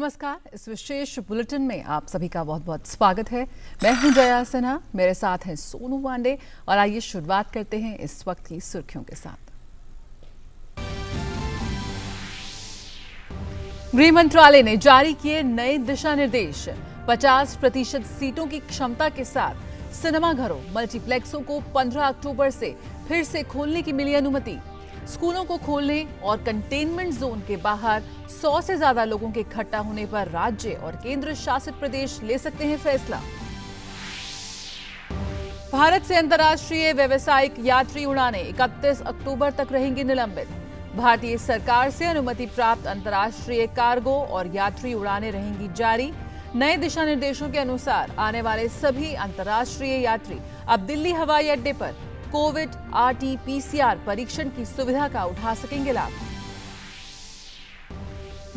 नमस्कार। इस विशेष बुलेटिन में आप सभी का बहुत बहुत स्वागत है। मैं हूं जया सिन्हा, मेरे साथ हैं सोनू पांडे और आइए शुरुआत करते हैं इस वक्त की सुर्खियों के साथ। गृह मंत्रालय ने जारी किए नए दिशा निर्देश। 50% सीटों की क्षमता के साथ सिनेमा घरों, मल्टीप्लेक्सों को 15 अक्टूबर से फिर से खोलने की मिली अनुमति। स्कूलों को खोलने और कंटेनमेंट जोन के बाहर 100 से ज्यादा लोगों के इकट्ठा होने पर राज्य और केंद्र शासित प्रदेश ले सकते हैं फैसला। भारत से अंतर्राष्ट्रीय व्यावसायिक यात्री उड़ानें 31 अक्टूबर तक रहेंगी निलंबित। भारतीय सरकार से अनुमति प्राप्त अंतर्राष्ट्रीय कार्गो और यात्री उड़ानें रहेंगी जारी। नए दिशा निर्देशों के अनुसार आने वाले सभी अंतर्राष्ट्रीय यात्री अब दिल्ली हवाई अड्डे पर कोविड RT-PCR परीक्षण की सुविधा का उठा सकेंगे लाभ।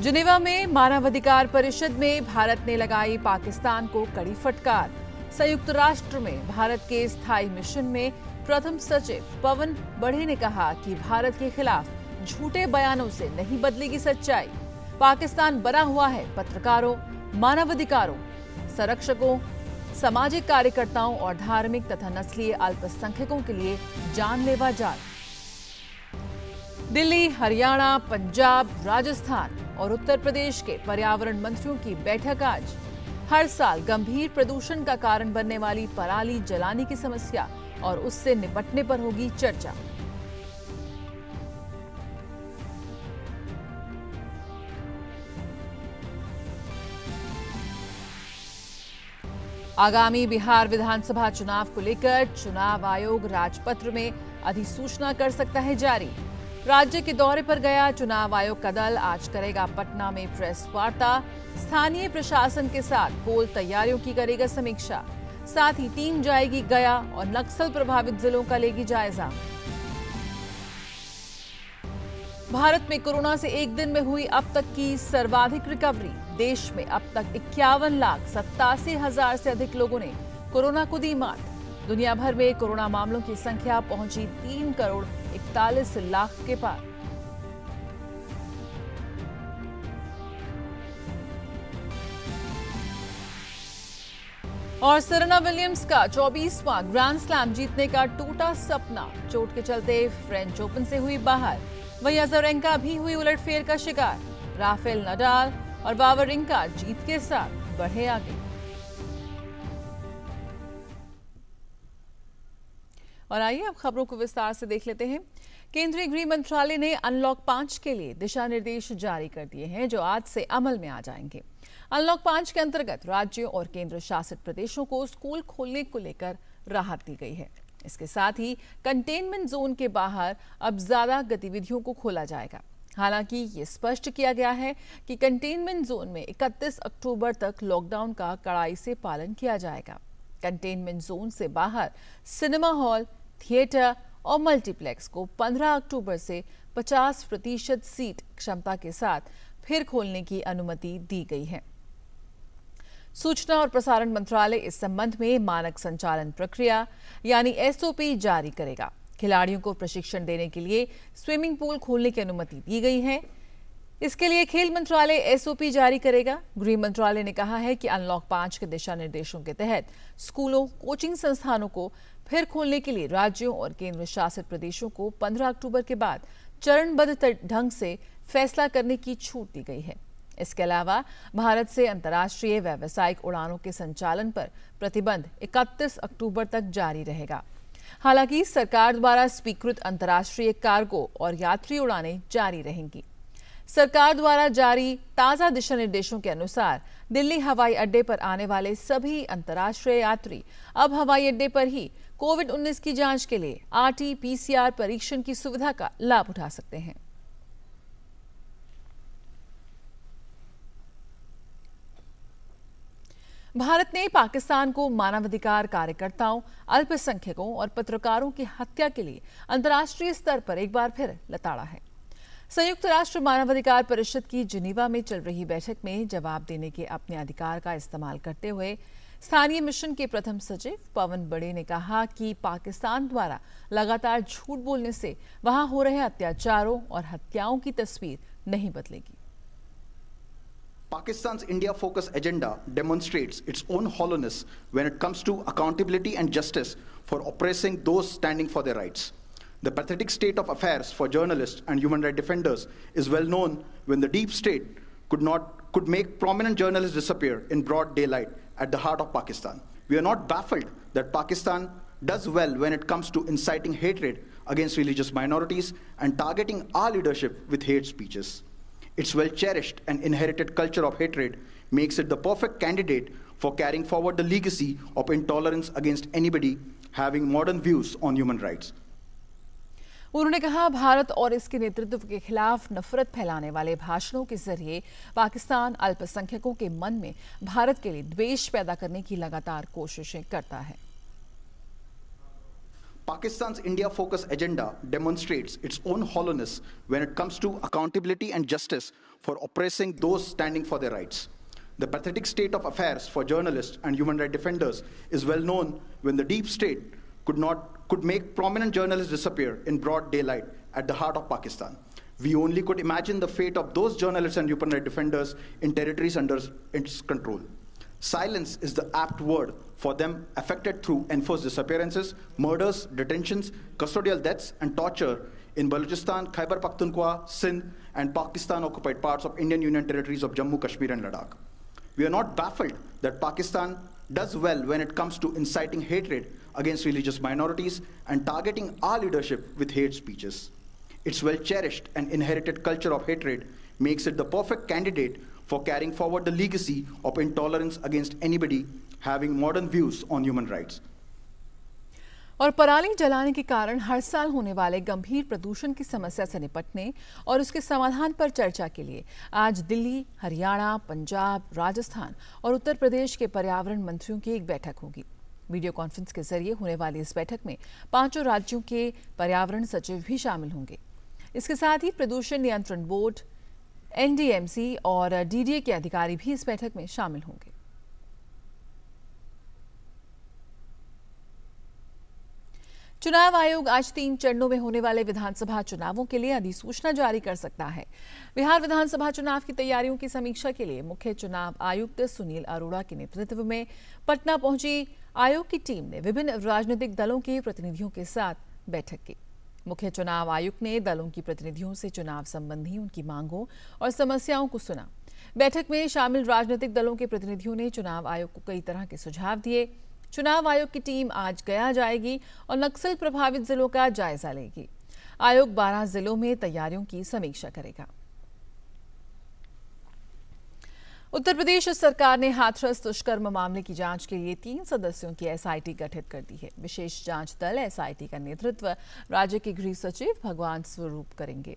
जिनेवा में मानवाधिकार परिषद में भारत ने लगाई पाकिस्तान को कड़ी फटकार। संयुक्त राष्ट्र में भारत के स्थायी मिशन में प्रथम सचिव पवन बड़े ने कहा कि भारत के खिलाफ झूठे बयानों से नहीं बदलेगी सच्चाई। पाकिस्तान बना हुआ है पत्रकारों, मानवाधिकारों, संरक्षकों, सामाजिक कार्यकर्ताओं और धार्मिक तथा नस्लीय अल्पसंख्यकों के लिए जानलेवा जाल। दिल्ली, हरियाणा, पंजाब, राजस्थान और उत्तर प्रदेश के पर्यावरण मंत्रियों की बैठक आज। हर साल गंभीर प्रदूषण का कारण बनने वाली पराली जलाने की समस्या और उससे निपटने पर होगी चर्चा। आगामी बिहार विधानसभा चुनाव को लेकर चुनाव आयोग राजपत्र में अधिसूचना कर सकता है जारी। राज्य के दौरे पर गया चुनाव आयोग का दल आज करेगा पटना में प्रेस वार्ता। स्थानीय प्रशासन के साथ पोल तैयारियों की करेगा समीक्षा। साथ ही टीम जाएगी गया और नक्सल प्रभावित जिलों का लेगी जायजा। भारत में कोरोना से एक दिन में हुई अब तक की सर्वाधिक रिकवरी। देश में अब तक 51,87,000 से अधिक लोगों ने कोरोना को दी मात। दुनिया भर में कोरोना मामलों की संख्या पहुंची 3,41,00,000 के पार। और सेरेना विलियम्स का 24वां ग्रैंड स्लैम जीतने का टूटा सपना। चोट के चलते फ्रेंच ओपन से हुई बाहर। वहीं अज़ारेंका भी हुई उलटफेर का शिकार। राफेल नडाल और वावरिंका जीत के साथ बढ़े आगे। और आइए अब खबरों को विस्तार से देख लेते हैं। केंद्रीय गृह मंत्रालय ने अनलॉक 5 के लिए दिशा निर्देश जारी कर दिए हैं, जो आज से अमल में आ जाएंगे। अनलॉक 5 के अंतर्गत राज्यों और केंद्र शासित प्रदेशों को स्कूल खोलने को लेकर राहत दी गई है। इसके साथ ही कंटेनमेंट जोन के बाहर अब ज्यादा गतिविधियों को खोला जाएगा। हालांकि ये स्पष्ट किया गया है कि कंटेनमेंट जोन में 31 अक्टूबर तक लॉकडाउन का कड़ाई से पालन किया जाएगा। कंटेनमेंट जोन से बाहर सिनेमा हॉल, थिएटर और मल्टीप्लेक्स को 15 अक्टूबर से 50% सीट क्षमता के साथ फिर खोलने की अनुमति दी गई है। सूचना और प्रसारण मंत्रालय इस संबंध में मानक संचालन प्रक्रिया यानी SOP जारी करेगा। खिलाड़ियों को प्रशिक्षण देने के लिए स्विमिंग पूल खोलने की अनुमति दी गई है। इसके लिए खेल मंत्रालय SOP जारी करेगा। गृह मंत्रालय ने कहा है कि अनलॉक 5 के दिशा निर्देशों के तहत स्कूलों, कोचिंग संस्थानों को फिर खोलने के लिए राज्यों और केंद्र शासित प्रदेशों को 15 अक्टूबर के बाद चरणबद्ध ढंग से फैसला करने की छूट दी गई है। इसके अलावा भारत से अंतर्राष्ट्रीय व्यावसायिक उड़ानों के संचालन पर प्रतिबंध 31 अक्टूबर तक जारी रहेगा। हालांकि सरकार द्वारा स्वीकृत अंतर्राष्ट्रीय कार्गो और यात्री उड़ानें जारी रहेंगी। सरकार द्वारा जारी ताजा दिशा निर्देशों के अनुसार दिल्ली हवाई अड्डे पर आने वाले सभी अंतर्राष्ट्रीय यात्री अब हवाई अड्डे पर ही कोविड-19 की जांच के लिए RT-PCR परीक्षण की सुविधा का लाभ उठा सकते हैं। भारत ने पाकिस्तान को मानवाधिकार कार्यकर्ताओं, अल्पसंख्यकों और पत्रकारों की हत्या के लिए अंतर्राष्ट्रीय स्तर पर एक बार फिर लताड़ा है। संयुक्त राष्ट्र मानवाधिकार परिषद की जिनेवा में चल रही बैठक में जवाब देने के अपने अधिकार का इस्तेमाल करते हुए स्थानीय मिशन के प्रथम सचिव पवन बड़े ने कहा कि पाकिस्तान द्वारा लगातार झूठ बोलने से वहां हो रहे अत्याचारों और हत्याओं की तस्वीर नहीं बदलेगी। Pakistan's India-focused agenda demonstrates its own hollowness when it comes to accountability and justice for oppressing those standing for their rights. The pathetic state of affairs for journalists and human rights defenders is well known when the deep state could make prominent journalists disappear in broad daylight at the heart of Pakistan. We are not baffled that Pakistan does well when it comes to inciting hatred against religious minorities and targeting our leadership with hate speeches. Its well-cherished and inherited culture of hatred makes it the perfect candidate for carrying forward the legacy of intolerance against anybody having modern views on human rights. उन्होंने कहा, भारत और इसके नेतृत्व के खिलाफ नफरत फैलाने वाले भाषणों के जरिए पाकिस्तान अल्पसंख्यकों के मन में भारत के लिए द्वेष पैदा करने की लगातार कोशिशें करता है। Pakistan's India-focused agenda demonstrates its own hollowness when it comes to accountability and justice for oppressing those standing for their rights. The pathetic state of affairs for journalists and human rights defenders is well known when the deep state could make prominent journalists disappear in broad daylight at the heart of Pakistan. We only could imagine the fate of those journalists and human rights defenders in territories under its control. Silence is the apt word for them affected through enforced disappearances, murders, detentions, custodial deaths, and torture in Balochistan, Khyber Pakhtunkhwa, Sindh, and Pakistan-occupied parts of Indian Union territories of Jammu, Kashmir, and Ladakh. We are not baffled that Pakistan does well when it comes to inciting hatred against religious minorities and targeting our leadership with hate speeches. Its well-cherished and inherited culture of hatred makes it the perfect candidate for carrying forward the legacy of intolerance against anybody having modern views on human rights. और पराली जलाने के कारण हर साल होने वाले गंभीर प्रदूषण की समस्या से निपटने और उसके समाधान पर चर्चा के लिए आज दिल्ली, हरियाणा, पंजाब, राजस्थान और उत्तर प्रदेश के पर्यावरण मंत्रियों की एक बैठक होगी। वीडियो कॉन्फ्रेंस के जरिए होने वाली इस बैठक में 5 राज्यों के पर्यावरण सचिव भी शामिल होंगे। इसके साथ ही प्रदूषण नियंत्रण बोर्ड, एनडीएमसी और डीडीए के अधिकारी भी इस बैठक में शामिल होंगे। चुनाव आयोग आज 3 चरणों में होने वाले विधानसभा चुनावों के लिए अधिसूचना जारी कर सकता है। बिहार विधानसभा चुनाव की तैयारियों की समीक्षा के लिए मुख्य चुनाव आयुक्त सुनील अरोड़ा के नेतृत्व में पटना पहुंची आयोग की टीम ने विभिन्न राजनीतिक दलों के प्रतिनिधियों के साथ बैठक की। मुख्य चुनाव आयुक्त ने दलों की प्रतिनिधियों से चुनाव संबंधी उनकी मांगों और समस्याओं को सुना। बैठक में शामिल राजनीतिक दलों के प्रतिनिधियों ने चुनाव आयोग को कई तरह के सुझाव दिए। चुनाव आयोग की टीम आज गया जाएगी और नक्सल प्रभावित जिलों का जायजा लेगी। आयोग 12 जिलों में तैयारियों की समीक्षा करेगा। उत्तर प्रदेश सरकार ने हाथरस दुष्कर्म मामले की जांच के लिए 3 सदस्यों की एसआईटी गठित कर दी है। विशेष जांच दल एसआईटी का नेतृत्व राज्य के गृह सचिव भगवान स्वरूप करेंगे।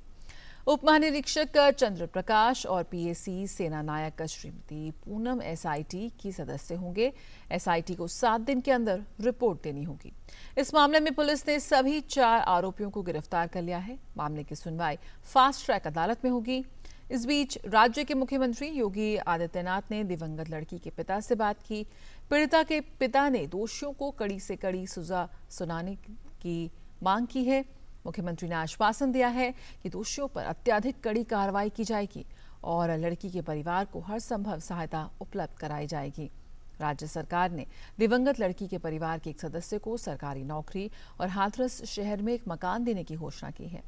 उप महानिरीक्षक चंद्र प्रकाश और पीएसी सेना नायक श्रीमती पूनम एसआईटी की सदस्य होंगे। एसआईटी को 7 दिन के अंदर रिपोर्ट देनी होगी। इस मामले में पुलिस ने सभी 4 आरोपियों को गिरफ्तार कर लिया है। मामले की सुनवाई फास्ट ट्रैक अदालत में होगी। इस बीच राज्य के मुख्यमंत्री योगी आदित्यनाथ ने दिवंगत लड़की के पिता से बात की। पीड़िता के पिता ने दोषियों को कड़ी से कड़ी सजा सुनाने की मांग की है। मुख्यमंत्री ने आश्वासन दिया है कि दोषियों पर अत्यधिक कड़ी कार्रवाई की जाएगी और लड़की के परिवार को हर संभव सहायता उपलब्ध कराई जाएगी। राज्य सरकार ने दिवंगत लड़की के परिवार के एक सदस्य को सरकारी नौकरी और हाथरस शहर में एक मकान देने की घोषणा की है।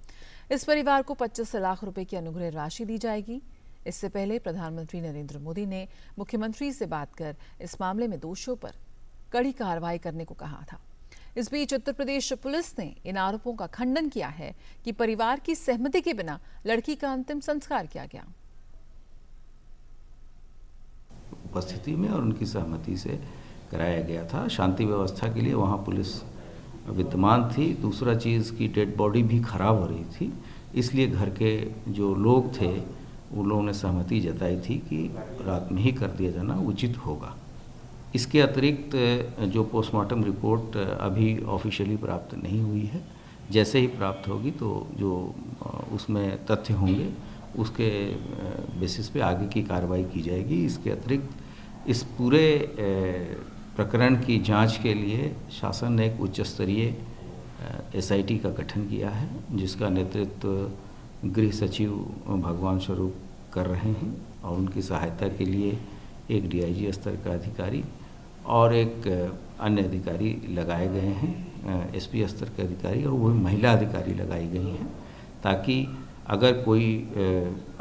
इस परिवार को 25 लाख रुपए की अनुग्रह राशि दी जाएगी। इससे पहले प्रधानमंत्री नरेंद्र मोदी ने मुख्यमंत्री से बात कर इस मामले में दोषियों पर कड़ी कार्रवाई करने को कहा था। इस बीच उत्तर प्रदेश पुलिस ने इन आरोपों का खंडन किया है कि परिवार की सहमति के बिना लड़की का अंतिम संस्कार किया गया। उपस्थिति में और उनकी सहमति से कराया गया था। शांति व्यवस्था के लिए वहां पुलिस विद्यमान थी। दूसरा चीज़ की डेड बॉडी भी खराब हो रही थी, इसलिए घर के जो लोग थे उन लोगों ने सहमति जताई थी कि रात में ही कर दिया जाना उचित होगा। इसके अतिरिक्त जो पोस्टमार्टम रिपोर्ट अभी ऑफिशियली प्राप्त नहीं हुई है, जैसे ही प्राप्त होगी तो जो उसमें तथ्य होंगे उसके बेसिस पे आगे की कार्रवाई की जाएगी। इसके अतिरिक्त इस पूरे प्रकरण की जांच के लिए शासन ने एक उच्च स्तरीय एसआईटी का गठन किया है, जिसका नेतृत्व गृह सचिव भगवान स्वरूप कर रहे हैं। और उनकी सहायता के लिए एक DIG स्तर का अधिकारी और एक अन्य अधिकारी लगाए गए हैं, SP स्तर के अधिकारी, और वो महिला अधिकारी लगाई गई हैं, ताकि अगर कोई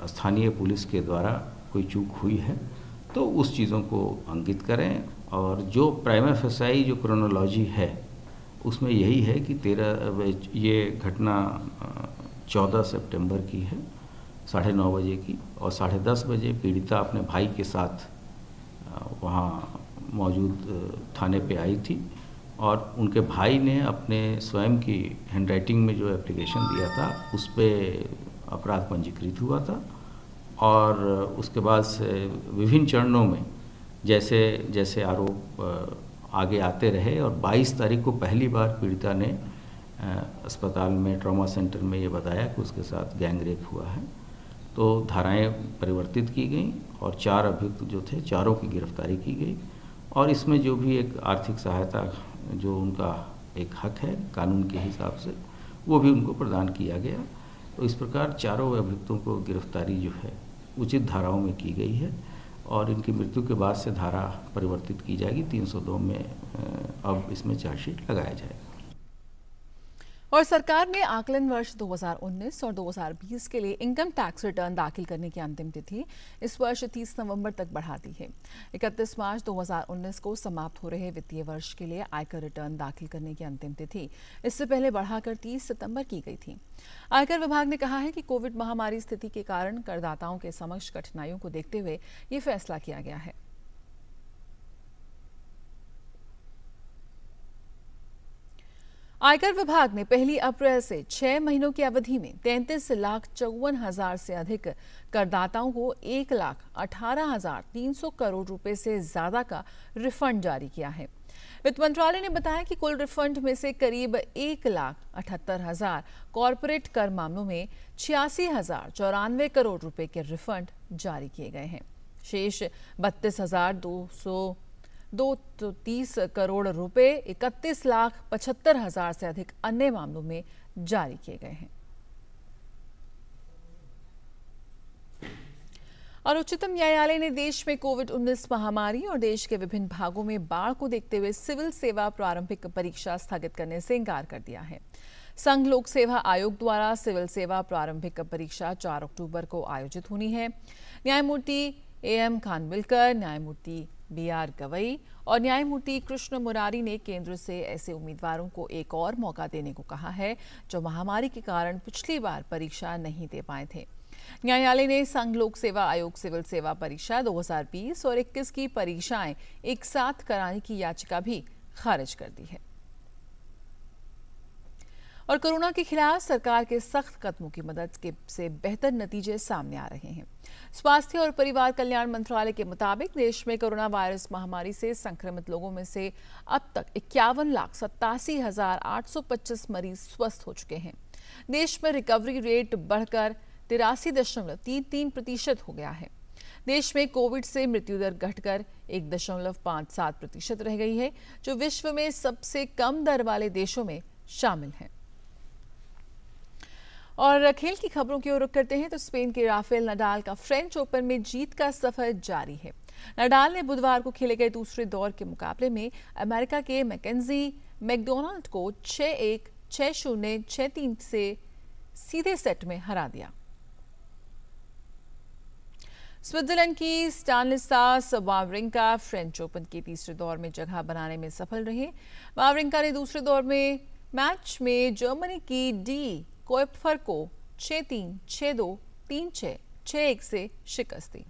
स्थानीय पुलिस के द्वारा कोई चूक हुई है तो उस चीज़ों को अंकित करें। और जो प्राइमा फेसाई जो क्रोनोलॉजी है उसमें यही है कि ये घटना 14 सितंबर की है, 9:30 बजे की, और 10:30 बजे पीड़िता अपने भाई के साथ वहाँ मौजूद थाने पे आई थी, और उनके भाई ने अपने स्वयं की हैंडराइटिंग में जो एप्लीकेशन दिया था उस पर अपराध पंजीकृत हुआ था। और उसके बाद से विभिन्न चरणों में जैसे जैसे आरोप आगे आते रहे, और 22 तारीख को पहली बार पीड़िता ने अस्पताल में ट्रॉमा सेंटर में ये बताया कि उसके साथ गैंग रेप हुआ है। तो धाराएं परिवर्तित की गई और 4 अभियुक्त जो थे, चारों की गिरफ्तारी की गई, और इसमें जो भी एक आर्थिक सहायता जो उनका एक हक है कानून के हिसाब से, वो भी उनको प्रदान किया गया। तो इस प्रकार चारों अभियुक्तों को गिरफ्तारी जो है उचित धाराओं में की गई है, और इनकी मृत्यु के बाद से धारा परिवर्तित की जाएगी। 302 में अब इसमें चार्जशीट लगाया जाएगा। और सरकार ने आकलन वर्ष 2019 और 2020 के लिए इनकम टैक्स रिटर्न दाखिल करने की अंतिम तिथि इस वर्ष 30 नवंबर तक बढ़ा दी है। 31 मार्च 2019 को समाप्त हो रहे वित्तीय वर्ष के लिए आयकर रिटर्न दाखिल करने की अंतिम तिथि इससे पहले बढ़ाकर 30 सितंबर की गई थी। आयकर विभाग ने कहा है कि कोविड महामारी स्थिति के कारण करदाताओं के समक्ष कठिनाइयों को देखते हुए ये फैसला किया गया है। आयकर विभाग ने 1 अप्रैल से 6 महीनों की अवधि में 33,54,000 से अधिक करदाताओं को 1,18,300 करोड़ रुपए से ज्यादा का रिफंड जारी किया है। वित्त मंत्रालय ने बताया कि कुल रिफंड में से करीब 1,78,000 कॉरपोरेट कर मामलों में 86,094 करोड़ रुपए के रिफंड जारी किए गए हैं। शेष 32,230 करोड़ रुपए 31,75,000 से अधिक अन्य मामलों में जारी किए गए हैं। और उच्चतम न्यायालय ने देश में कोविड-19 महामारी और देश के विभिन्न भागों में बाढ़ को देखते हुए सिविल सेवा प्रारंभिक परीक्षा स्थगित करने से इनकार कर दिया है। संघ लोक सेवा आयोग द्वारा सिविल सेवा प्रारंभिक परीक्षा 4 अक्टूबर को आयोजित होनी है। न्यायमूर्ति AM खानविलकर, न्यायमूर्ति BR गवई और न्यायमूर्ति कृष्ण मुरारी ने केंद्र से ऐसे उम्मीदवारों को एक और मौका देने को कहा है जो महामारी के कारण पिछली बार परीक्षा नहीं दे पाए थे। न्यायालय ने संघ लोक सेवा आयोग सिविल सेवा परीक्षा 2020 और 21 की परीक्षाएं एक साथ कराने की याचिका भी खारिज कर दी है। और कोरोना के खिलाफ सरकार के सख्त कदमों की मदद से बेहतर नतीजे सामने आ रहे हैं। स्वास्थ्य और परिवार कल्याण मंत्रालय के मुताबिक देश में कोरोना वायरस महामारी से संक्रमित लोगों में से अब तक 51,87,825 मरीज स्वस्थ हो चुके हैं। देश में रिकवरी रेट बढ़कर 83.33% हो गया है। देश में कोविड से मृत्यु दर घटकर 1.57% रह गई है, जो विश्व में सबसे कम दर वाले देशों में शामिल है। और खेल की खबरों की ओर रुख करते हैं तो स्पेन के राफेल नडाल का फ्रेंच ओपन में जीत का सफर जारी है। नडाल ने बुधवार को खेले गए दूसरे दौर के मुकाबले में अमेरिका के मैकेंजी मैकडोनाल्ड को 6-1, 6-0, 6-3 से सीधे सेट में हरा दिया। स्विट्जरलैंड की स्टानिस्लास वावरिंका फ्रेंच ओपन के तीसरे दौर में जगह बनाने में सफल रहे। वावरिंका ने दूसरे दौर में मैच में जर्मनी की डी कोएप्फर को 6-3, 6-2, 3-6, 6-1 से शिकस्त दी।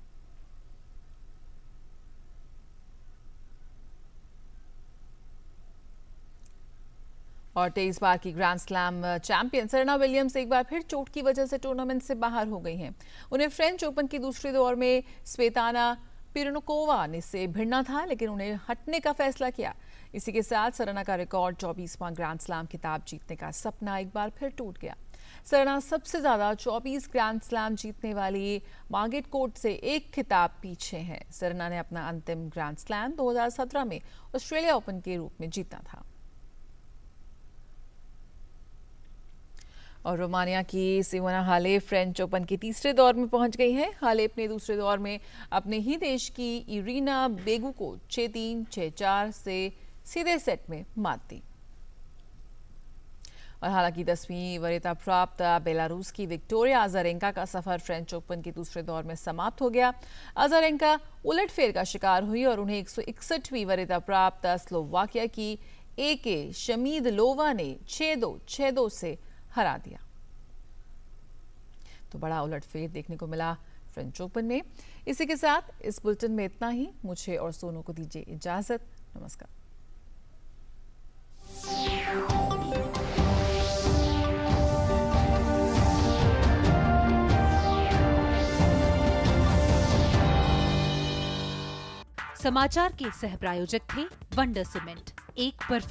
और 23 बार की grand slam champion Serena Williams एक बार फिर चोट की वजह से टूर्नामेंट से बाहर हो गई हैं। उन्हें फ्रेंच ओपन की दूसरे दौर में स्वेताना पिरनकोवा से भिड़ना था, लेकिन उन्हें हटने का फैसला किया। इसी के साथ सेरेना का रिकॉर्ड 24वां ग्रैंड स्लैम खिताब जीतने का सपना एक बार फिर टूट गया। सेरेना सबसे ज्यादा 24 ग्रैंड स्लैम जीतने वाली मार्गेट कोर्ट से एक खिताब पीछे है। सेरेना ने अपना अंतिम ग्रैंड स्लैम 2017 में ऑस्ट्रेलिया ओपन के रूप में जीता था। और रोमानिया की सिमोना हालेप फ्रेंच ओपन के तीसरे दौर में पहुंच गई हैं। हालेप ने दूसरे दौर में अपने ही देश की इरीना बेगू को 6-3, 6-4 से सीधे सेट में मात दी। और हालांकि 10वीं वरीयता प्राप्त बेलारूस की विक्टोरिया अजारेंका का सफर फ्रेंच ओपन के दूसरे दौर में समाप्त हो गया। अजारेंका उलटफेर का शिकार हुई और उन्हें 161वीं वरीयता प्राप्त स्लोवाकिया की एके शमीदलोवा ने 6-2, 6-2 से हरा दिया। तो बड़ा उलटफेर देखने को मिला फ्रेंच ओपन में। इसी के साथ इस बुलेटिन में इतना ही। मुझे और सोनू को दीजिए इजाजत। नमस्कार। समाचार के सह प्रायोजक थे वंडर सीमेंट, एक परफेक्ट